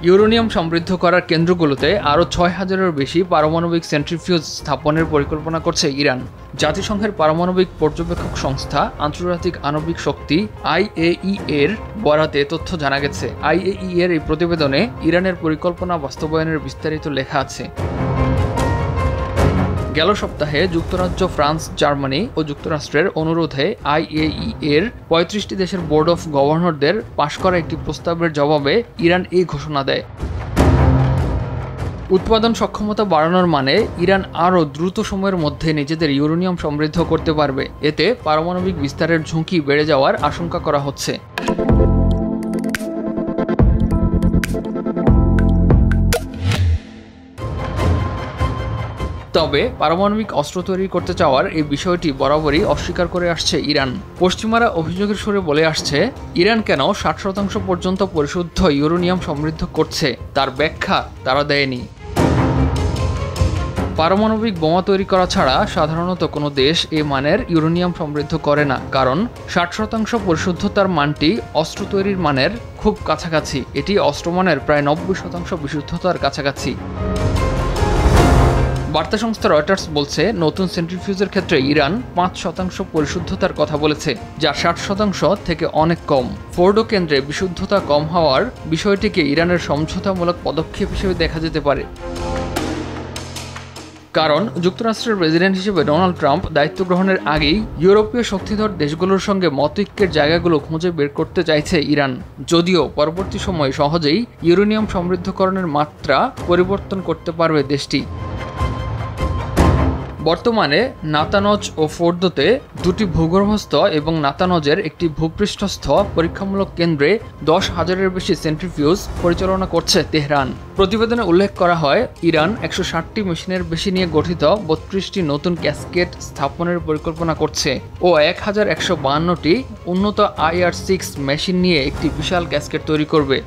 Uranium সমৃদ্ধ করার কেন্দ্রগুলোতে আরও ৬,০০০-এর বেশি পারমাণবিক সেন্ট্রিফিউজ স্থাপনের পরিকল্পনা করছে ইরান। জাতিসংঘের পারমাণবিক পর্যবেক্ষক সংস্থা আন্তর্জাতিক আণবিক শক্তি IAEA এর বরাতে তথ্য জানা গেছে। IAEA এর এই প্রতিবেদনে ইরানের পরিকল্পনা বাস্তবায়নের বিস্তারিত লেখা আছে। গেল সপ্তাহে যুক্তরাজ্য, ফ্রান্স, জার্মানি ও যুক্তরাষ্ট্রের অনুরোধে IAEA এর ৩৫টি দেশের বোর্ড অফ গভর্নরদের পাশ করা একটি প্রস্তাবের জবাবে ইরান এই ঘোষণা দেয়। উৎপাদন সক্ষমতা বাড়ানোর মানে ইরান আরও দ্রুত সময়ের মধ্যে নিজেদের ইউরেনিয়াম সমৃদ্ধ করতে পারবে। এতে পারমাণবিক বিস্তারের ঝুঁকি বেড়ে যাওয়ার আশঙ্কা করা হচ্ছে। তবে পারমাণবিক অস্ত্র তৈরি করতে চাওয়ার এই বিষয়টি বরাবরই অস্বীকার করে আসছে ইরান। পশ্চিমারা অভিযোগের সুরে বলে আসছে, ইরান কেন ৬০% পর্যন্ত পরিশুদ্ধ ইউরেনিয়াম সমৃদ্ধ করছে তার ব্যাখ্যা তারা দেয়নি। পারমাণবিক বোমা তৈরি করা ছাড়া সাধারণত কোনো দেশ এ মানের ইউরেনিয়াম সমৃদ্ধ করে না, কারণ ৬০% পরিশুদ্ধতার মানটি অস্ত্র তৈরির মানের খুব কাছাকাছি। এটি অস্ত্রমানের প্রায় ৯০% বিশুদ্ধতার কাছাকাছি। বার্তা সংস্থা রয়টার্স বলছে, নতুন সেন্ট্রিফিউজের ক্ষেত্রে ইরান ৫% পরিশুদ্ধতার কথা বলেছে, যা ৬০% থেকে অনেক কম। ফোর্ডো কেন্দ্রে বিশুদ্ধতা কম হওয়ার বিষয়টিকে ইরানের সমঝোতামূলক পদক্ষেপ হিসেবে দেখা যেতে পারে। কারণ যুক্তরাষ্ট্রের প্রেসিডেন্ট হিসেবে ডোনাল্ড ট্রাম্প দায়িত্ব গ্রহণের আগেই ইউরোপীয় শক্তিধর দেশগুলোর সঙ্গে মতৈক্যের জায়গাগুলো খুঁজে বের করতে চাইছে ইরান, যদিও পরবর্তী সময়ে সহজেই ইউরেনিয়াম সমৃদ্ধকরণের মাত্রা পরিবর্তন করতে পারবে দেশটি। বর্তমানে নাতানজ ও ফোর্দোতে দুটি ভূগর্ভস্থ এবং নাতানজের একটি ভূপৃষ্ঠস্থ পরীক্ষামূলক কেন্দ্রে ১০,০০০-এর বেশি সেন্ট্রিফিউজ পরিচালনা করছে তেহরান। প্রতিবেদনে উল্লেখ করা হয়, ইরান ১৬০টি মেশিনের বেশি নিয়ে গঠিত ৩২টি নতুন ক্যাসকেড স্থাপনের পরিকল্পনা করছে ও ১,১৫২টি উন্নত IR-6 মেশিন নিয়ে একটি বিশাল ক্যাসকেড তৈরি করবে।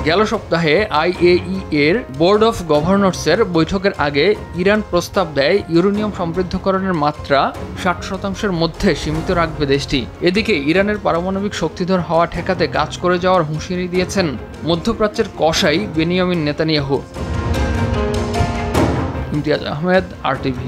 গেল সপ্তাহে IAEA এর বোর্ড অফ গভর্নরসের বৈঠকের আগে ইরান প্রস্তাব দেয় ইউরেনিয়াম সমৃদ্ধকরণের মাত্রা ৬০%-এর মধ্যে সীমিত রাখবে দেশটি। এদিকে ইরানের পারমাণবিক শক্তিধর হওয়া ঠেকাতে কাজ করে যাওয়ার হুঁশিয়ারি দিয়েছেন মধ্যপ্রাচ্যের কসাই Benjamin Netanyahu. Imtiaz Ahmed, RTV।